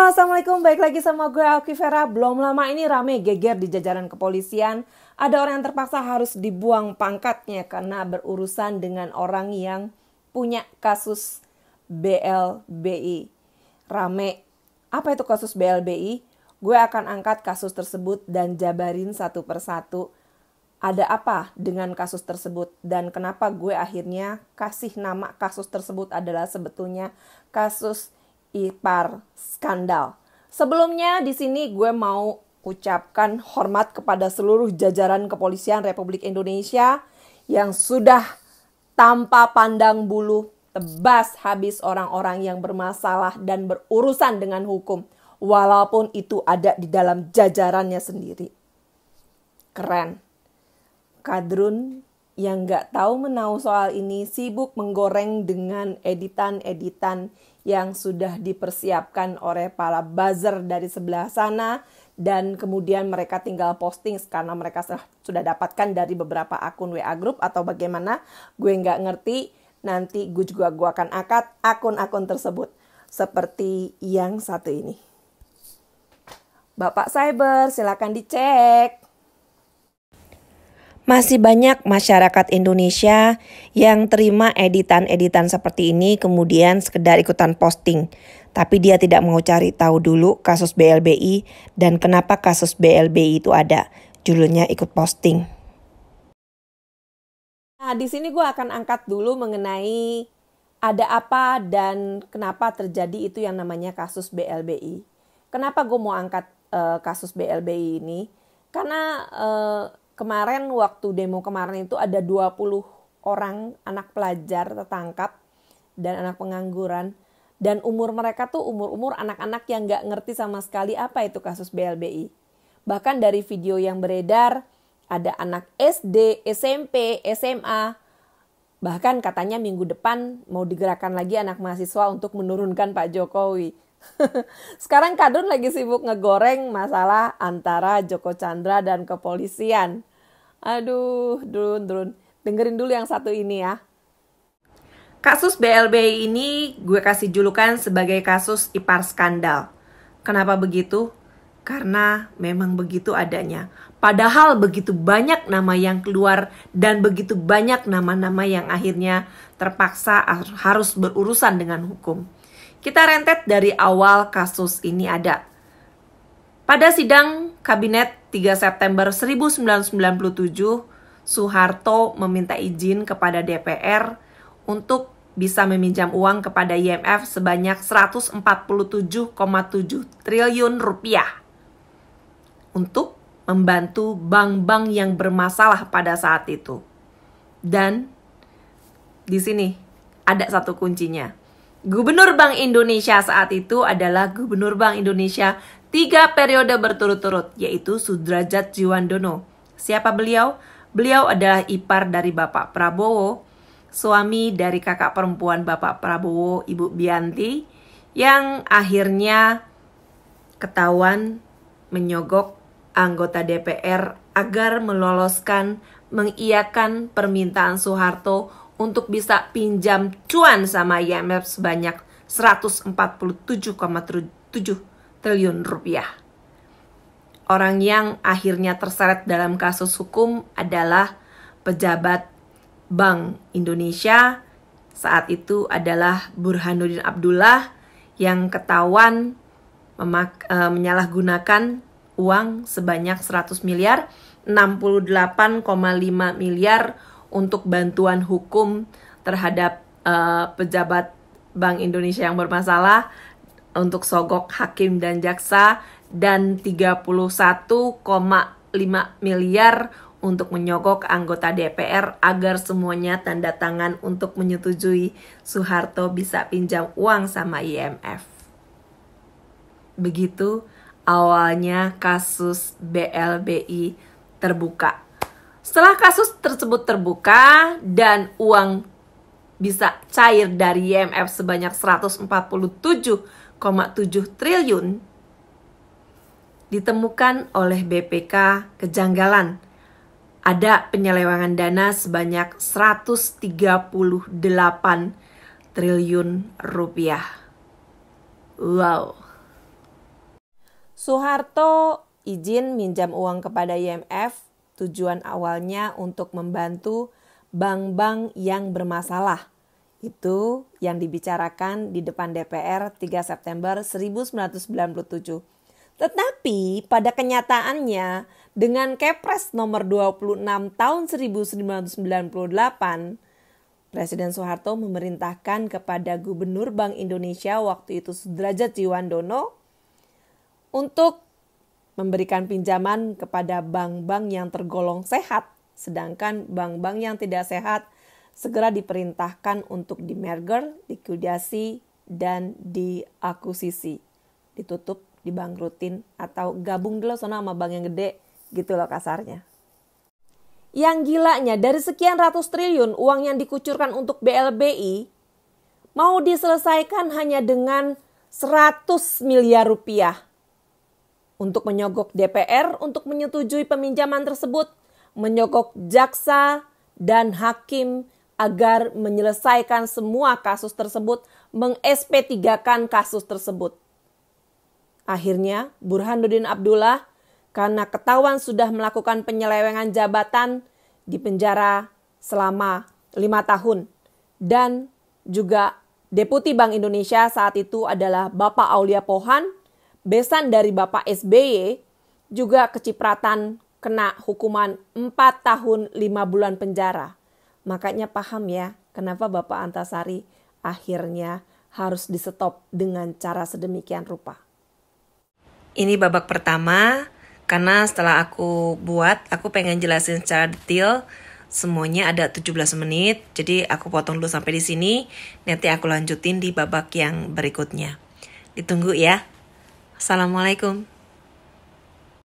Halo, assalamualaikum. Baik lagi sama gue Alki Vera. Belum lama ini rame geger di jajaran kepolisian. Ada orang yang terpaksa harus dibuang pangkatnya karena berurusan dengan orang yang punya kasus BLBI. Rame. Apa itu kasus BLBI? Gue akan angkat kasus tersebut dan jabarin satu persatu. Ada apa dengan kasus tersebut dan kenapa gue akhirnya kasih nama kasus tersebut adalah sebetulnya kasus Ipar skandal. Sebelumnya di sini gue mau ucapkan hormat kepada seluruh jajaran kepolisian Republik Indonesia yang sudah tanpa pandang bulu tebas habis orang-orang yang bermasalah dan berurusan dengan hukum, walaupun itu ada di dalam jajarannya sendiri. Keren. Kadrun yang gak tahu menau soal ini sibuk menggoreng dengan editan-editan yang sudah dipersiapkan oleh para buzzer dari sebelah sana dan kemudian mereka tinggal posting karena mereka sudah dapatkan dari beberapa akun WA group atau bagaimana, gue nggak ngerti. Nanti gue akan angkat akun-akun tersebut seperti yang satu ini. Bapak Cyber, silakan dicek. Masih banyak masyarakat Indonesia yang terima editan-editan seperti ini kemudian sekedar ikutan posting. Tapi dia tidak mau cari tahu dulu kasus BLBI dan kenapa kasus BLBI itu ada. Judulnya ikut posting. Nah, di sini gue akan angkat dulu mengenai ada apa dan kenapa terjadi itu yang namanya kasus BLBI. Kenapa gue mau angkat kasus BLBI ini? Karena kemarin waktu demo kemarin itu ada 20 orang anak pelajar tertangkap dan anak pengangguran. Dan umur mereka tuh umur-umur anak-anak yang gak ngerti sama sekali apa itu kasus BLBI. Bahkan dari video yang beredar ada anak SD, SMP, SMA. Bahkan katanya minggu depan mau digerakkan lagi anak mahasiswa untuk menurunkan Pak Jokowi. Sekarang Kadrun lagi sibuk ngegoreng masalah antara Joko Chandra dan kepolisian. Aduh, Drun. Dengerin dulu yang satu ini ya. Kasus BLBI ini gue kasih julukan sebagai kasus Ipar skandal. Kenapa begitu? Karena memang begitu adanya. Padahal begitu banyak nama yang keluar dan begitu banyak nama-nama yang akhirnya terpaksa harus berurusan dengan hukum. Kita rentet dari awal kasus ini ada. Pada sidang Kabinet 3 September 1997, Soeharto meminta izin kepada DPR untuk bisa meminjam uang kepada IMF sebanyak 147,7 triliun rupiah untuk membantu bank-bank yang bermasalah pada saat itu. Dan di sini ada satu kuncinya. Gubernur Bank Indonesia saat itu adalah Gubernur Bank Indonesia 3 periode berturut-turut, yaitu Sudradjat Djiwandono. Siapa beliau? Beliau adalah ipar dari Bapak Prabowo, suami dari kakak perempuan Bapak Prabowo, Ibu Bianti, yang akhirnya ketahuan menyogok anggota DPR agar mengiyakan permintaan Soeharto untuk bisa pinjam cuan sama IMF sebanyak 147,7 triliun rupiah. Orang yang akhirnya terseret dalam kasus hukum adalah pejabat Bank Indonesia. Saat itu adalah Burhanuddin Abdullah yang ketahuan menyalahgunakan uang sebanyak 100 miliar, 68,5 miliar untuk bantuan hukum terhadap pejabat Bank Indonesia yang bermasalah untuk sogok hakim dan jaksa, dan 31,5 miliar untuk menyogok anggota DPR agar semuanya tanda tangan untuk menyetujui Soeharto bisa pinjam uang sama IMF. Begitu awalnya kasus BLBI terbuka. Setelah kasus tersebut terbuka dan uang bisa cair dari IMF sebanyak 147,7 triliun, ditemukan oleh BPK kejanggalan. Ada penyelewengan dana sebanyak 138 triliun rupiah. Wow. Soeharto izin minjam uang kepada IMF, tujuan awalnya untuk membantu bank-bank yang bermasalah. Itu yang dibicarakan di depan DPR 3 September 1997. Tetapi pada kenyataannya dengan Kepres nomor 26 tahun 1998, Presiden Soeharto memerintahkan kepada Gubernur Bank Indonesia waktu itu Sudrajat Djiwandono untuk memberikan pinjaman kepada bank-bank yang tergolong sehat, sedangkan bank-bank yang tidak sehat segera diperintahkan untuk di-merger, likuidasi, dan diakuisisi, ditutup, dibangkrutin, atau gabung dulu sama bank yang gede, gitu loh kasarnya. Yang gilanya dari sekian ratus triliun uang yang dikucurkan untuk BLBI mau diselesaikan hanya dengan 100 miliar rupiah. Untuk menyogok DPR untuk menyetujui peminjaman tersebut, menyogok jaksa dan hakim agar menyelesaikan semua kasus tersebut, meng-SP3-kan kasus tersebut. Akhirnya Burhanuddin Abdullah karena ketahuan sudah melakukan penyelewengan jabatan dipenjara selama 5 tahun. Dan juga Deputi Bank Indonesia saat itu adalah Bapak Aulia Pohan, besan dari Bapak SBY, juga kecipratan kena hukuman 4 tahun 5 bulan penjara. Makanya paham ya kenapa Bapak Antasari akhirnya harus di-stop dengan cara sedemikian rupa. Ini babak pertama, karena setelah aku pengen jelasin secara detail. Semuanya ada 17 menit, jadi aku potong dulu sampai di sini. Nanti aku lanjutin di babak yang berikutnya. Ditunggu ya. Assalamualaikum.